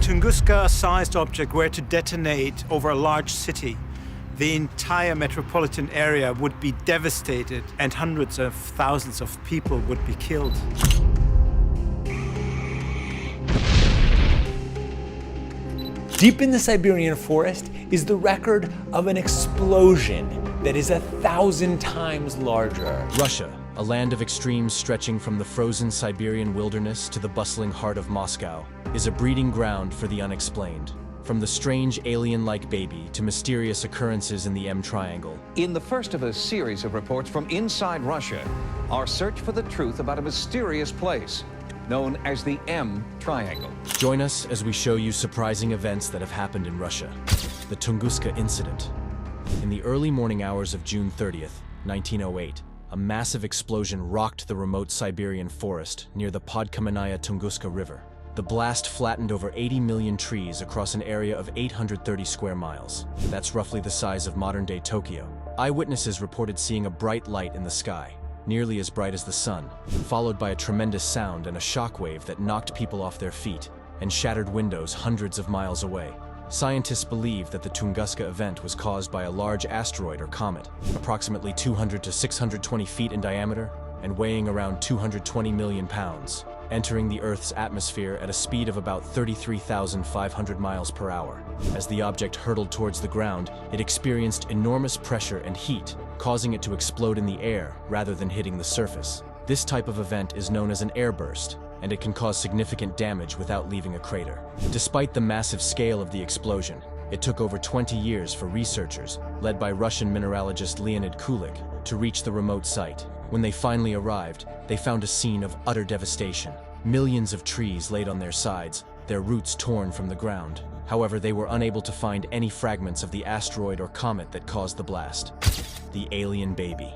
Tunguska-sized object were to detonate over a large city, the entire metropolitan area would be devastated and hundreds of thousands of people would be killed. Deep in the Siberian forest is the record of an explosion that is 1,000 times larger. Russia, a land of extremes stretching from the frozen Siberian wilderness to the bustling heart of Moscow, is a breeding ground for the unexplained. From the strange alien-like baby to mysterious occurrences in the M Triangle. In the first of a series of reports from inside Russia, our search for the truth about a mysterious place known as the M Triangle. Join us as we show you surprising events that have happened in Russia. The Tunguska Incident. In the early morning hours of June 30th, 1908, a massive explosion rocked the remote Siberian forest near the Podkamenaya Tunguska River. The blast flattened over 80 million trees across an area of 830 square miles. That's roughly the size of modern-day Tokyo. Eyewitnesses reported seeing a bright light in the sky, nearly as bright as the sun, followed by a tremendous sound and a shockwave that knocked people off their feet and shattered windows hundreds of miles away. Scientists believe that the Tunguska event was caused by a large asteroid or comet, approximately 200 to 620 feet in diameter and weighing around 220 million pounds, entering the Earth's atmosphere at a speed of about 33,500 miles per hour. As the object hurtled towards the ground, it experienced enormous pressure and heat, causing it to explode in the air rather than hitting the surface. This type of event is known as an airburst, and it can cause significant damage without leaving a crater. Despite the massive scale of the explosion, it took over 20 years for researchers, led by Russian mineralogist Leonid Kulik, to reach the remote site. When they finally arrived, they found a scene of utter devastation. Millions of trees laid on their sides, their roots torn from the ground. However, they were unable to find any fragments of the asteroid or comet that caused the blast. The alien baby.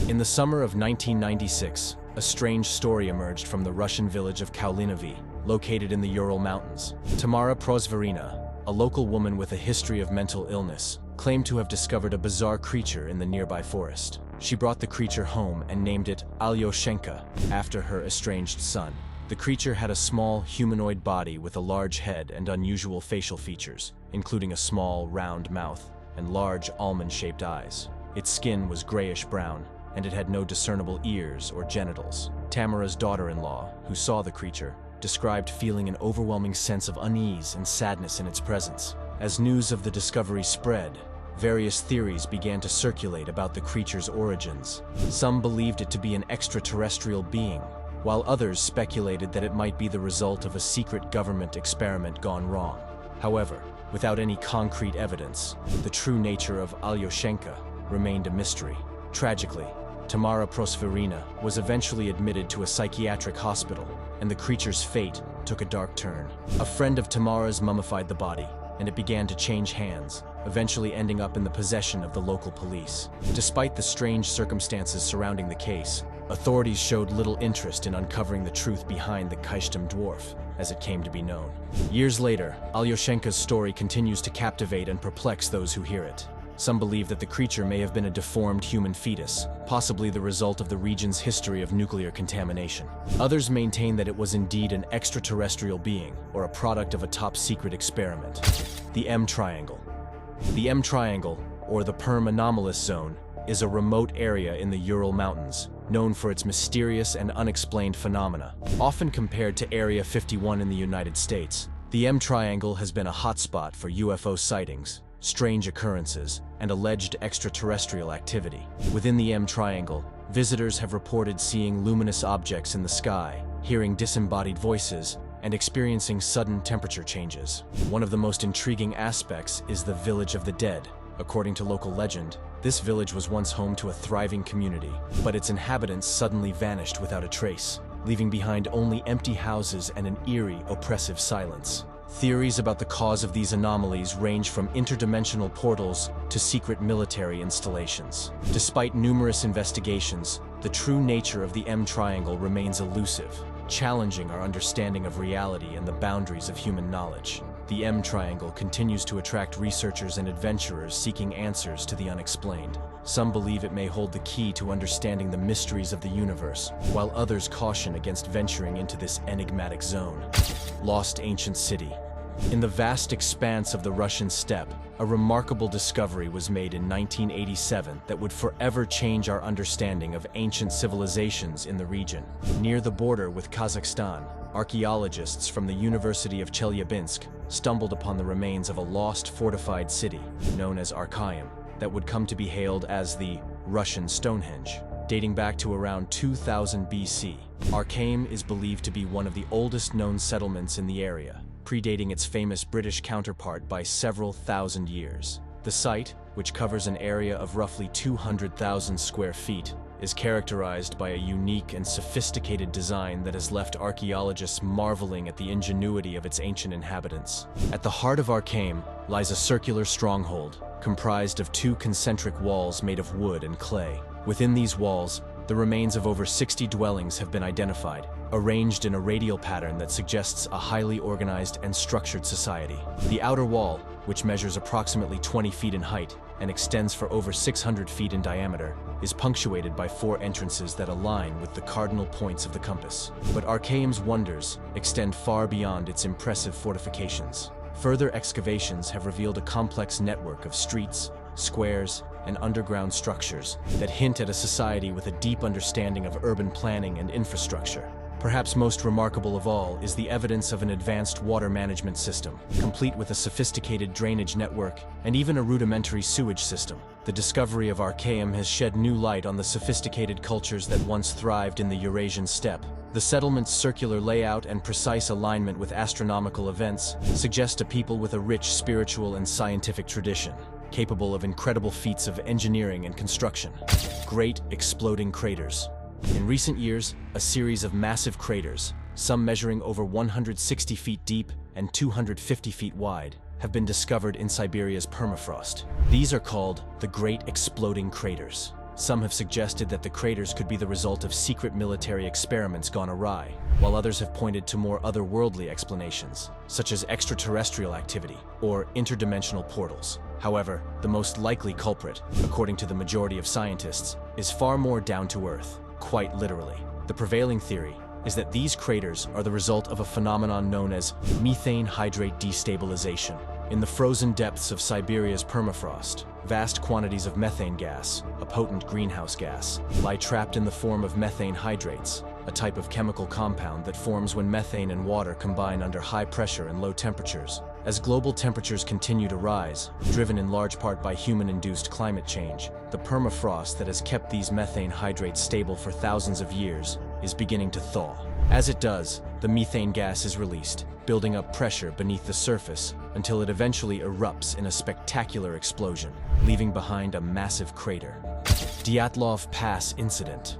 In the summer of 1996, a strange story emerged from the Russian village of Kaulinovy, located in the Ural Mountains. Tamara Prozvarina, a local woman with a history of mental illness, claimed to have discovered a bizarre creature in the nearby forest. She brought the creature home and named it Alyoshenka, after her estranged son. The creature had a small, humanoid body with a large head and unusual facial features, including a small, round mouth and large, almond-shaped eyes. Its skin was grayish-brown, and it had no discernible ears or genitals. Tamara's daughter-in-law, who saw the creature, described feeling an overwhelming sense of unease and sadness in its presence. As news of the discovery spread, various theories began to circulate about the creature's origins. Some believed it to be an extraterrestrial being, while others speculated that it might be the result of a secret government experiment gone wrong. However, without any concrete evidence, the true nature of Alyoshenka remained a mystery. Tragically, Tamara Prozvarina was eventually admitted to a psychiatric hospital, and the creature's fate took a dark turn. A friend of Tamara's mummified the body, and it began to change hands, eventually ending up in the possession of the local police. Despite the strange circumstances surrounding the case, authorities showed little interest in uncovering the truth behind the Kyshtym dwarf, as it came to be known. Years later, Alyoshenka's story continues to captivate and perplex those who hear it. Some believe that the creature may have been a deformed human fetus, possibly the result of the region's history of nuclear contamination. Others maintain that it was indeed an extraterrestrial being, or a product of a top-secret experiment. The M Triangle. The M Triangle, or the Perm Anomalous Zone, is a remote area in the Ural Mountains, known for its mysterious and unexplained phenomena. Often compared to Area 51 in the United States, the M Triangle has been a hotspot for UFO sightings, strange occurrences, and alleged extraterrestrial activity. Within the M Triangle, visitors have reported seeing luminous objects in the sky, hearing disembodied voices, and experiencing sudden temperature changes. One of the most intriguing aspects is the Village of the Dead. According to local legend, this village was once home to a thriving community, but its inhabitants suddenly vanished without a trace, leaving behind only empty houses and an eerie, oppressive silence. Theories about the cause of these anomalies range from interdimensional portals to secret military installations. Despite numerous investigations, the true nature of the M Triangle remains elusive, challenging our understanding of reality and the boundaries of human knowledge. The M Triangle continues to attract researchers and adventurers seeking answers to the unexplained. Some believe it may hold the key to understanding the mysteries of the universe, while others caution against venturing into this enigmatic zone. Lost Ancient City. In the vast expanse of the Russian steppe, a remarkable discovery was made in 1987 that would forever change our understanding of ancient civilizations in the region. Near the border with Kazakhstan, archaeologists from the University of Chelyabinsk stumbled upon the remains of a lost fortified city, known as Archaeum, that would come to be hailed as the Russian Stonehenge. Dating back to around 2000 BC, Archaeum is believed to be one of the oldest known settlements in the area, predating its famous British counterpart by several thousand years. The site, which covers an area of roughly 200,000 square feet, is characterized by a unique and sophisticated design that has left archaeologists marveling at the ingenuity of its ancient inhabitants. At the heart of Archaeum lies a circular stronghold, comprised of 2 concentric walls made of wood and clay. Within these walls, the remains of over 60 dwellings have been identified, arranged in a radial pattern that suggests a highly organized and structured society. The outer wall, which measures approximately 20 feet in height and extends for over 600 feet in diameter, is punctuated by 4 entrances that align with the cardinal points of the compass. But Archaeum's wonders extend far beyond its impressive fortifications. Further excavations have revealed a complex network of streets, squares, and underground structures that hint at a society with a deep understanding of urban planning and infrastructure. Perhaps most remarkable of all is the evidence of an advanced water management system, complete with a sophisticated drainage network and even a rudimentary sewage system. The discovery of Archaeum has shed new light on the sophisticated cultures that once thrived in the Eurasian steppe. The settlement's circular layout and precise alignment with astronomical events suggest a people with a rich spiritual and scientific tradition, capable of incredible feats of engineering and construction. Great exploding craters. In recent years, a series of massive craters, some measuring over 160 feet deep and 250 feet wide, have been discovered in Siberia's permafrost. These are called the Great Exploding Craters. Some have suggested that the craters could be the result of secret military experiments gone awry, while others have pointed to more otherworldly explanations, such as extraterrestrial activity or interdimensional portals. However, the most likely culprit, according to the majority of scientists, is far more down to earth, quite literally. The prevailing theory is that these craters are the result of a phenomenon known as methane hydrate destabilization. In the frozen depths of Siberia's permafrost, vast quantities of methane gas, a potent greenhouse gas, lie trapped in the form of methane hydrates, a type of chemical compound that forms when methane and water combine under high pressure and low temperatures. As global temperatures continue to rise, driven in large part by human-induced climate change, the permafrost that has kept these methane hydrates stable for thousands of years is beginning to thaw. As it does, the methane gas is released, building up pressure beneath the surface until it eventually erupts in a spectacular explosion, leaving behind a massive crater. Dyatlov Pass Incident.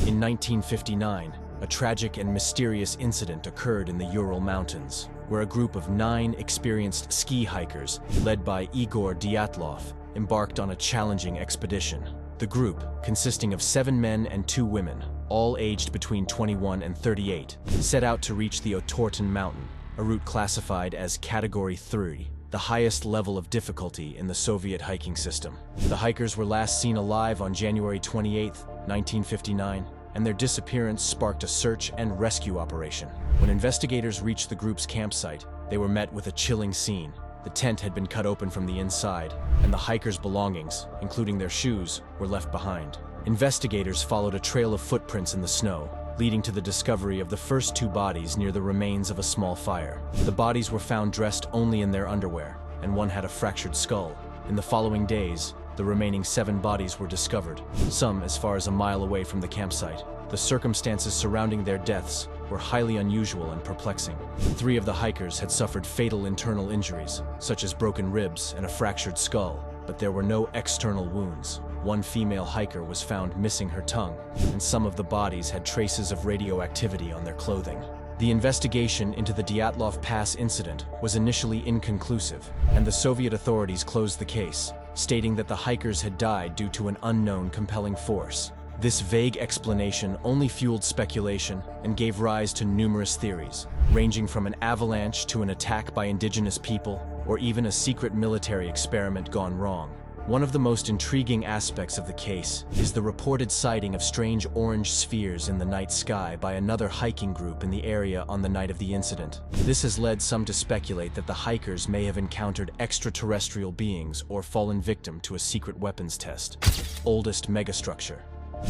In 1959, a tragic and mysterious incident occurred in the Ural Mountains, where a group of 9 experienced ski hikers, led by Igor Dyatlov, embarked on a challenging expedition. The group, consisting of 7 men and 2 women, all aged between 21 and 38, set out to reach the Otorten Mountain, a route classified as Category 3, the highest level of difficulty in the Soviet hiking system. The hikers were last seen alive on January 28, 1959, and their disappearance sparked a search and rescue operation. When investigators reached the group's campsite, they were met with a chilling scene. The tent had been cut open from the inside, and the hikers' belongings, including their shoes, were left behind. Investigators followed a trail of footprints in the snow, leading to the discovery of the first 2 bodies near the remains of a small fire. The bodies were found dressed only in their underwear, and one had a fractured skull. In the following days, the remaining 7 bodies were discovered, some as far as a mile away from the campsite. The circumstances surrounding their deaths were highly unusual and perplexing. 3 of the hikers had suffered fatal internal injuries, such as broken ribs and a fractured skull, but there were no external wounds. One female hiker was found missing her tongue, and some of the bodies had traces of radioactivity on their clothing. The investigation into the Dyatlov Pass incident was initially inconclusive, and the Soviet authorities closed the case, stating that the hikers had died due to an unknown compelling force. This vague explanation only fueled speculation and gave rise to numerous theories, ranging from an avalanche to an attack by indigenous people, or even a secret military experiment gone wrong. One of the most intriguing aspects of the case is the reported sighting of strange orange spheres in the night sky by another hiking group in the area on the night of the incident. This has led some to speculate that the hikers may have encountered extraterrestrial beings or fallen victim to a secret weapons test. Oldest megastructure.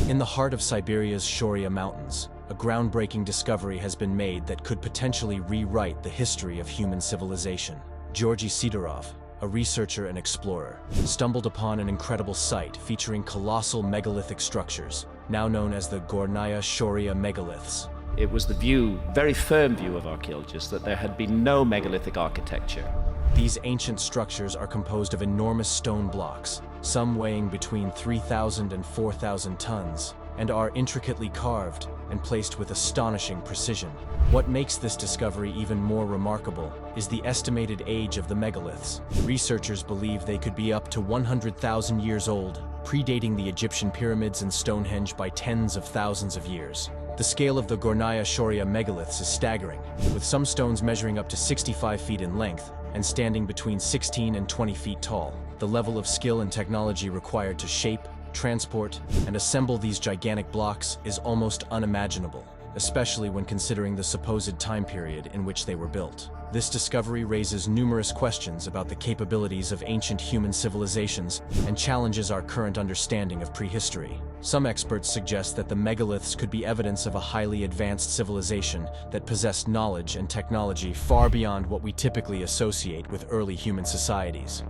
In the heart of Siberia's Shoria Mountains, a groundbreaking discovery has been made that could potentially rewrite the history of human civilization. Georgy Sidorov, a researcher and explorer, stumbled upon an incredible site featuring colossal megalithic structures, now known as the Gornaya Shoria Megaliths. It was the view, very firm view of archaeologists, that there had been no megalithic architecture. These ancient structures are composed of enormous stone blocks, some weighing between 3,000 and 4,000 tons, and are intricately carved and placed with astonishing precision. What makes this discovery even more remarkable is the estimated age of the megaliths. Researchers believe they could be up to 100,000 years old, predating the Egyptian pyramids and Stonehenge by tens of thousands of years. The scale of the Gornaya Shoria megaliths is staggering, with some stones measuring up to 65 feet in length and standing between 16 and 20 feet tall. The level of skill and technology required to shape, transport, and assemble these gigantic blocks is almost unimaginable, especially when considering the supposed time period in which they were built. This discovery raises numerous questions about the capabilities of ancient human civilizations and challenges our current understanding of prehistory. Some experts suggest that the megaliths could be evidence of a highly advanced civilization that possessed knowledge and technology far beyond what we typically associate with early human societies.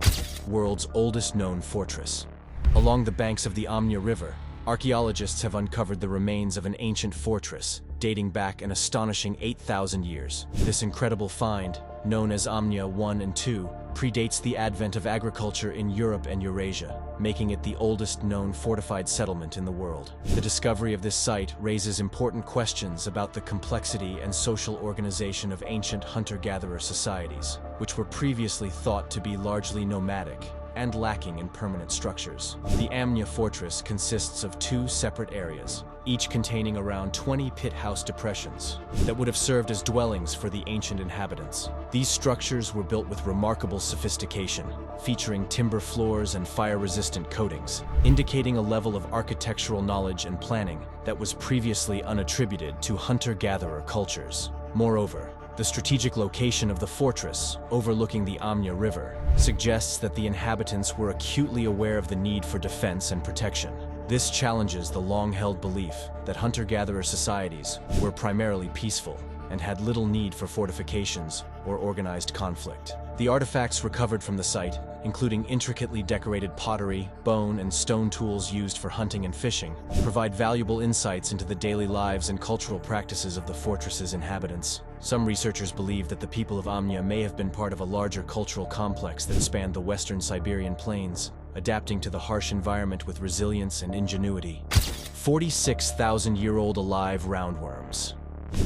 World's oldest known fortress. Along the banks of the Amnya River, archaeologists have uncovered the remains of an ancient fortress dating back an astonishing 8,000 years. This incredible find, known as Amnya 1 and 2, predates the advent of agriculture in Europe and Eurasia, making it the oldest known fortified settlement in the world. The discovery of this site raises important questions about the complexity and social organization of ancient hunter-gatherer societies, which were previously thought to be largely nomadic and lacking in permanent structures. The Amnya fortress consists of two separate areas, each containing around 20 pit house depressions that would have served as dwellings for the ancient inhabitants. These structures were built with remarkable sophistication, featuring timber floors and fire-resistant coatings, indicating a level of architectural knowledge and planning that was previously unattributed to hunter-gatherer cultures. Moreover, the strategic location of the fortress, overlooking the Amnya River, suggests that the inhabitants were acutely aware of the need for defense and protection. This challenges the long-held belief that hunter-gatherer societies were primarily peaceful and had little need for fortifications or organized conflict. The artifacts recovered from the site, including intricately decorated pottery, bone, and stone tools used for hunting and fishing, provide valuable insights into the daily lives and cultural practices of the fortress's inhabitants. Some researchers believe that the people of Amnya may have been part of a larger cultural complex that spanned the western Siberian plains, adapting to the harsh environment with resilience and ingenuity. 46,000-year-old alive roundworms.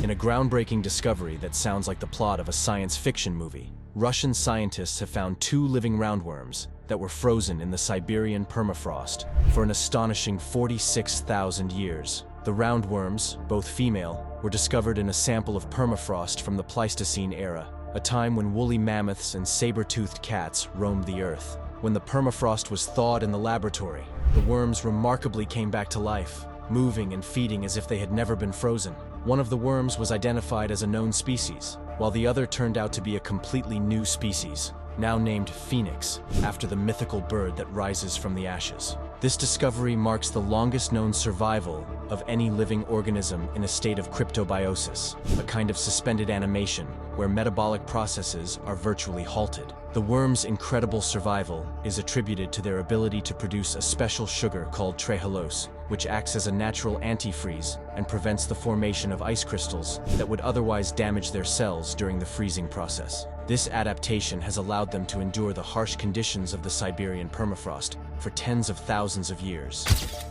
In a groundbreaking discovery that sounds like the plot of a science fiction movie, Russian scientists have found two living roundworms that were frozen in the Siberian permafrost for an astonishing 46,000 years. The roundworms, both female, were discovered in a sample of permafrost from the Pleistocene era, a time when woolly mammoths and saber-toothed cats roamed the earth. When the permafrost was thawed in the laboratory, the worms remarkably came back to life, moving and feeding as if they had never been frozen. One of the worms was identified as a known species, while the other turned out to be a completely new species, now named Phoenix, after the mythical bird that rises from the ashes. This discovery marks the longest known survival of any living organism in a state of cryptobiosis, a kind of suspended animation where metabolic processes are virtually halted. The worm's incredible survival is attributed to their ability to produce a special sugar called trehalose, which acts as a natural antifreeze and prevents the formation of ice crystals that would otherwise damage their cells during the freezing process. This adaptation has allowed them to endure the harsh conditions of the Siberian permafrost for tens of thousands of years.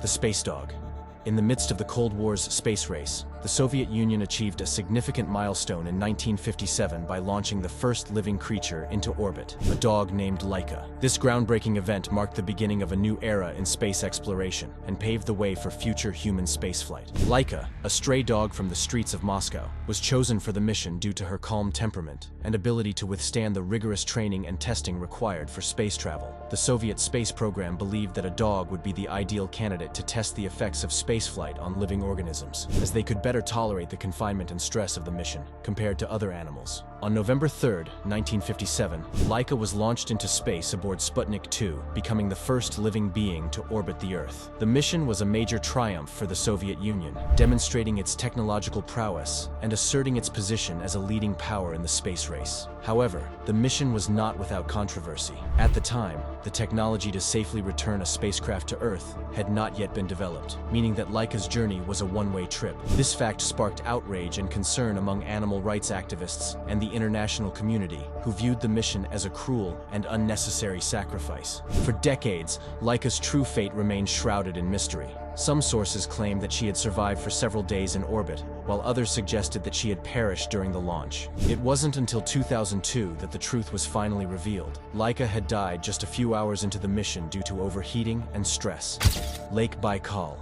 The space dog. In the midst of the Cold War's space race, the the Soviet Union achieved a significant milestone in 1957 by launching the first living creature into orbit, a dog named Leica. This groundbreaking event marked the beginning of a new era in space exploration and paved the way for future human spaceflight. Leica, a stray dog from the streets of Moscow, was chosen for the mission due to her calm temperament and ability to withstand the rigorous training and testing required for space travel. The Soviet space program believed that a dog would be the ideal candidate to test the effects of spaceflight on living organisms, as they could better tolerate the confinement and stress of the mission compared to other animals. On November 3, 1957, Leica was launched into space aboard Sputnik 2, becoming the first living being to orbit the Earth. The mission was a major triumph for the Soviet Union, demonstrating its technological prowess and asserting its position as a leading power in the space race. However, the mission was not without controversy. At the time, the technology to safely return a spacecraft to Earth had not yet been developed, meaning that Leica's journey was a one-way trip. This fact sparked outrage and concern among animal rights activists and the international community, who viewed the mission as a cruel and unnecessary sacrifice. For decades, Leica's true fate remained shrouded in mystery. Some sources claim that she had survived for several days in orbit, while others suggested that she had perished during the launch. It wasn't until 2002 that the truth was finally revealed. Leica had died just a few hours into the mission due to overheating and stress. Lake Baikal.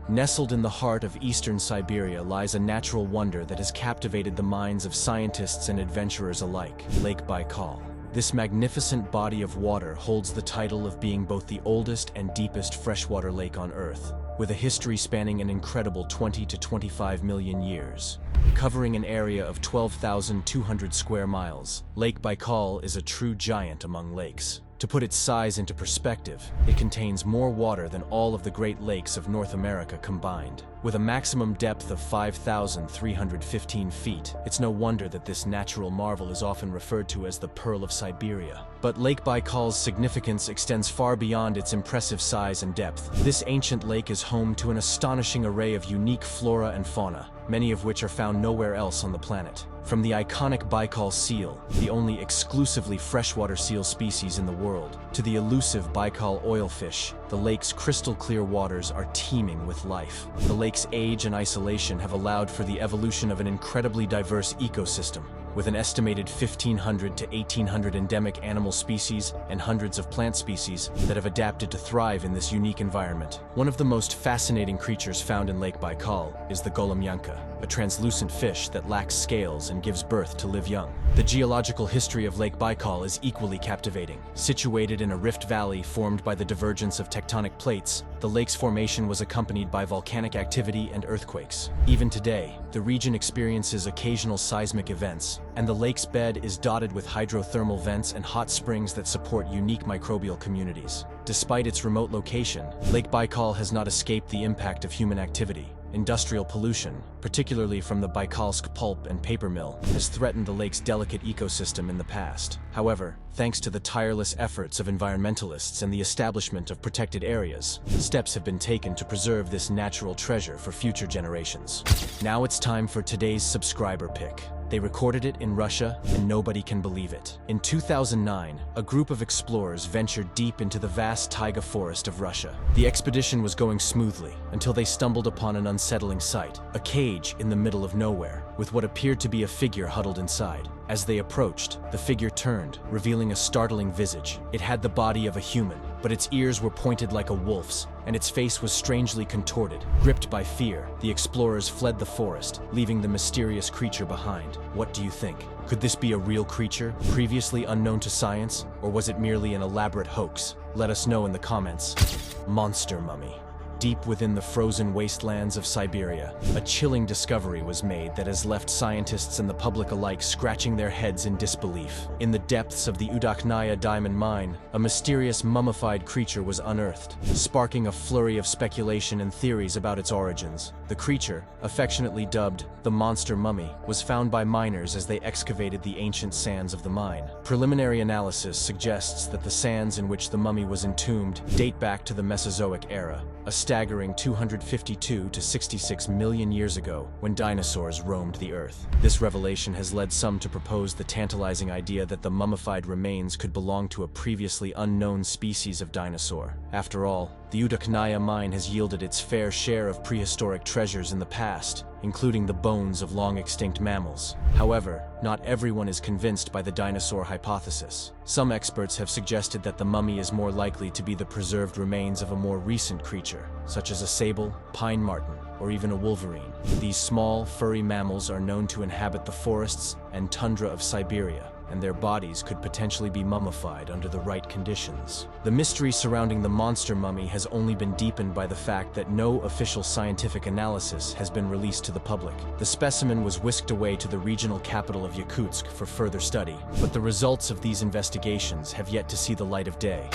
Nestled in the heart of eastern Siberia lies a natural wonder that has captivated the minds of scientists and adventurers alike, Lake Baikal. This magnificent body of water holds the title of being both the oldest and deepest freshwater lake on Earth, with a history spanning an incredible 20 to 25 million years. Covering an area of 12,200 square miles, Lake Baikal is a true giant among lakes. To put its size into perspective, it contains more water than all of the Great Lakes of North America combined. With a maximum depth of 5,315 feet, it's no wonder that this natural marvel is often referred to as the Pearl of Siberia. But Lake Baikal's significance extends far beyond its impressive size and depth. This ancient lake is home to an astonishing array of unique flora and fauna, many of which are found nowhere else on the planet. From the iconic Baikal seal, the only exclusively freshwater seal species in the world, to the elusive Baikal oilfish, the lake's crystal-clear waters are teeming with life. The lake's age and isolation have allowed for the evolution of an incredibly diverse ecosystem, with an estimated 1,500 to 1,800 endemic animal species and hundreds of plant species that have adapted to thrive in this unique environment. One of the most fascinating creatures found in Lake Baikal is the golemyanka, a translucent fish that lacks scales and gives birth to live young. The geological history of Lake Baikal is equally captivating. Situated in a rift valley formed by the divergence of tectonic plates, the lake's formation was accompanied by volcanic activity and earthquakes. Even today, the region experiences occasional seismic events, and the lake's bed is dotted with hydrothermal vents and hot springs that support unique microbial communities. Despite its remote location, Lake Baikal has not escaped the impact of human activity. Industrial pollution, particularly from the Baikalsk pulp and paper mill, has threatened the lake's delicate ecosystem in the past. However, thanks to the tireless efforts of environmentalists and the establishment of protected areas, steps have been taken to preserve this natural treasure for future generations. Now it's time for today's subscriber pick. They recorded it in Russia, and nobody can believe it. In 2009, a group of explorers ventured deep into the vast taiga forest of Russia. The expedition was going smoothly until they stumbled upon an unsettling sight, a cage in the middle of nowhere, with what appeared to be a figure huddled inside. As they approached, the figure turned, revealing a startling visage. It had the body of a human, but its ears were pointed like a wolf's, and its face was strangely contorted. Gripped by fear, the explorers fled the forest, leaving the mysterious creature behind. What do you think? Could this be a real creature, previously unknown to science, or was it merely an elaborate hoax? Let us know in the comments. Monster mummy. Deep within the frozen wastelands of Siberia, a chilling discovery was made that has left scientists and the public alike scratching their heads in disbelief. In the depths of the Udakhnaya diamond mine, a mysterious mummified creature was unearthed, sparking a flurry of speculation and theories about its origins. The creature, affectionately dubbed the Monster Mummy, was found by miners as they excavated the ancient sands of the mine. Preliminary analysis suggests that the sands in which the mummy was entombed date back to the Mesozoic era, a staggering 252 to 66 million years ago when dinosaurs roamed the Earth. This revelation has led some to propose the tantalizing idea that the mummified remains could belong to a previously unknown species of dinosaur. After all, the Udakhnaya mine has yielded its fair share of prehistoric treasures in the past, including the bones of long-extinct mammals. However, not everyone is convinced by the dinosaur hypothesis. Some experts have suggested that the mummy is more likely to be the preserved remains of a more recent creature, such as a sable, pine marten, or even a wolverine. These small, furry mammals are known to inhabit the forests and tundra of Siberia, and their bodies could potentially be mummified under the right conditions. The mystery surrounding the monster mummy has only been deepened by the fact that no official scientific analysis has been released to the public. The specimen was whisked away to the regional capital of Yakutsk for further study, but the results of these investigations have yet to see the light of day.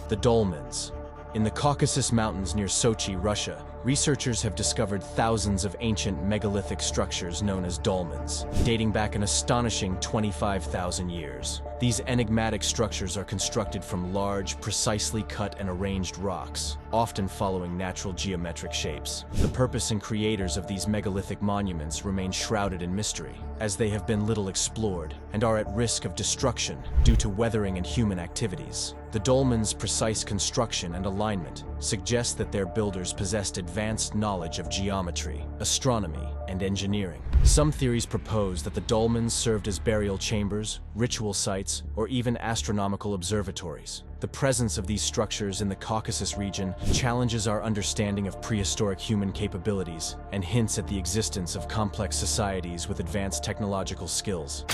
The Dolmens. In the Caucasus Mountains near Sochi, Russia, researchers have discovered thousands of ancient megalithic structures known as dolmens, dating back an astonishing 25,000 years. These enigmatic structures are constructed from large, precisely cut and arranged rocks, often following natural geometric shapes. The purpose and creators of these megalithic monuments remain shrouded in mystery, as they have been little explored and are at risk of destruction due to weathering and human activities. The dolmens' precise construction and alignment suggest that their builders possessed advanced knowledge of geometry, astronomy, and engineering. Some theories propose that the dolmens served as burial chambers, ritual sites, or even astronomical observatories. The presence of these structures in the Caucasus region challenges our understanding of prehistoric human capabilities and hints at the existence of complex societies with advanced technological skills.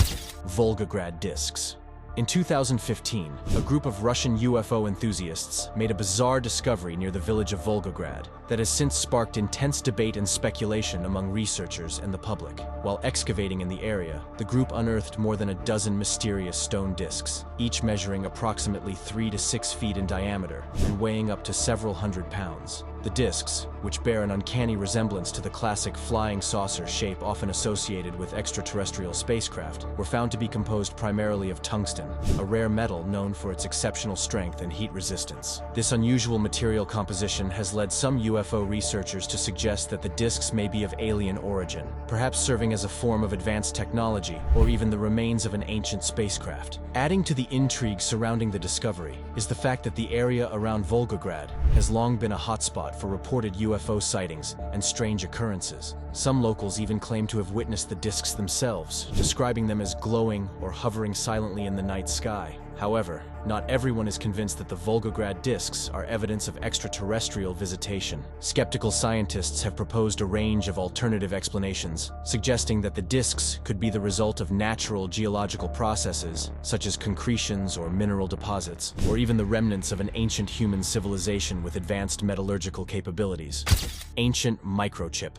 Vulgargrad discs. In 2015, a group of Russian UFO enthusiasts made a bizarre discovery near the village of Vulgargrad that has since sparked intense debate and speculation among researchers and the public. While excavating in the area, the group unearthed more than a dozen mysterious stone discs, each measuring approximately 3 to 6 feet in diameter and weighing up to several hundred pounds. The discs, which bear an uncanny resemblance to the classic flying saucer shape often associated with extraterrestrial spacecraft, were found to be composed primarily of tungsten, a rare metal known for its exceptional strength and heat resistance. This unusual material composition has led some UFO researchers to suggest that the discs may be of alien origin, perhaps serving as a form of advanced technology or even the remains of an ancient spacecraft. Adding to the intrigue surrounding the discovery is the fact that the area around Volgograd has long been a hotspot for reported UFO sightings and strange occurrences. Some locals even claim to have witnessed the discs themselves, describing them as glowing or hovering silently in the night sky. However, not everyone is convinced that the Volgograd discs are evidence of extraterrestrial visitation. Skeptical scientists have proposed a range of alternative explanations, suggesting that the discs could be the result of natural geological processes, such as concretions or mineral deposits, or even the remnants of an ancient human civilization with advanced metallurgical capabilities. Ancient Microchip.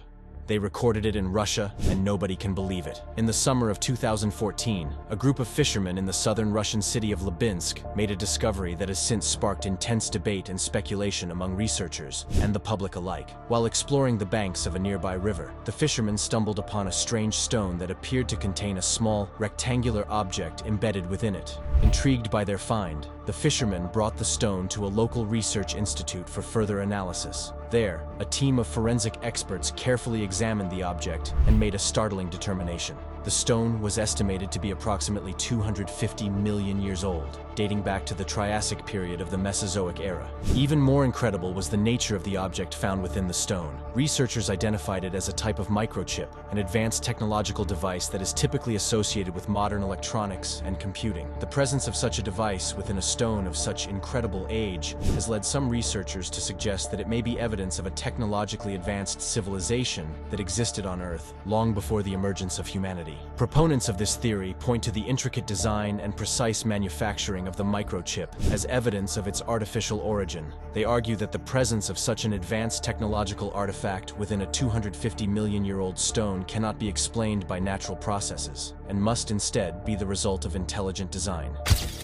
They recorded it in Russia, and nobody can believe it. In the summer of 2014, a group of fishermen in the southern Russian city of Lubinsk made a discovery that has since sparked intense debate and speculation among researchers and the public alike. While exploring the banks of a nearby river, the fishermen stumbled upon a strange stone that appeared to contain a small, rectangular object embedded within it. Intrigued by their find, the fishermen brought the stone to a local research institute for further analysis. There, a team of forensic experts carefully examined the object and made a startling determination. The stone was estimated to be approximately 250 million years old, dating back to the Triassic period of the Mesozoic era. Even more incredible was the nature of the object found within the stone. Researchers identified it as a type of microchip, an advanced technological device that is typically associated with modern electronics and computing. The presence of such a device within a stone of such incredible age has led some researchers to suggest that it may be evidence of a technologically advanced civilization that existed on Earth long before the emergence of humanity. Proponents of this theory point to the intricate design and precise manufacturing of the microchip as evidence of its artificial origin. They argue that the presence of such an advanced technological artifact within a 250-million-year-old stone cannot be explained by natural processes, and must instead be the result of intelligent design.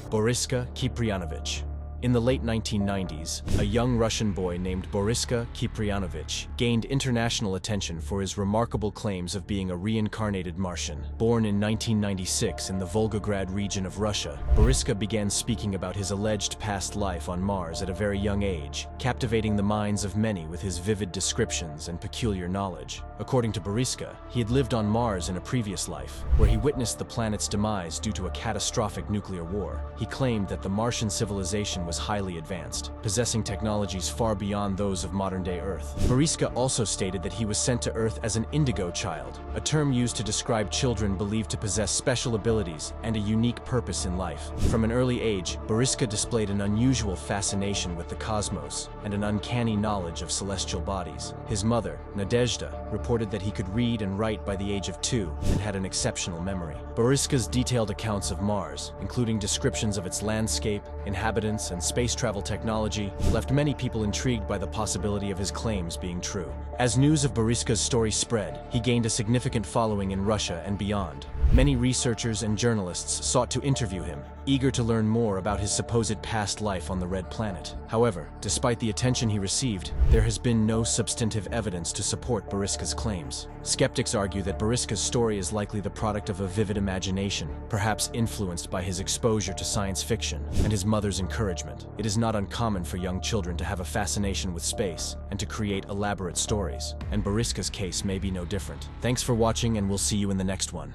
Boriska Kiprianovich. In the late 1990s, a young Russian boy named Boriska Kiprianovich gained international attention for his remarkable claims of being a reincarnated Martian. Born in 1996 in the Volgograd region of Russia, Boriska began speaking about his alleged past life on Mars at a very young age, captivating the minds of many with his vivid descriptions and peculiar knowledge. According to Boriska, he had lived on Mars in a previous life, where he witnessed the planet's demise due to a catastrophic nuclear war. He claimed that the Martian civilization was highly advanced, possessing technologies far beyond those of modern-day Earth. Boriska also stated that he was sent to Earth as an indigo child, a term used to describe children believed to possess special abilities and a unique purpose in life. From an early age, Boriska displayed an unusual fascination with the cosmos and an uncanny knowledge of celestial bodies. His mother, Nadezhda, reported that he could read and write by the age of 2 and had an exceptional memory. Boriska's detailed accounts of Mars, including descriptions of its landscape, inhabitants, and space travel technology, left many people intrigued by the possibility of his claims being true. As news of Boriska's story spread, he gained a significant following in Russia and beyond. Many researchers and journalists sought to interview him, eager to learn more about his supposed past life on the Red Planet. However, despite the attention he received, there has been no substantive evidence to support Boriska's claims. Skeptics argue that Boriska's story is likely the product of a vivid imagination, perhaps influenced by his exposure to science fiction and his mother's encouragement. It is not uncommon for young children to have a fascination with space and to create elaborate stories, and Boriska's case may be no different. Thanks for watching, and we'll see you in the next one.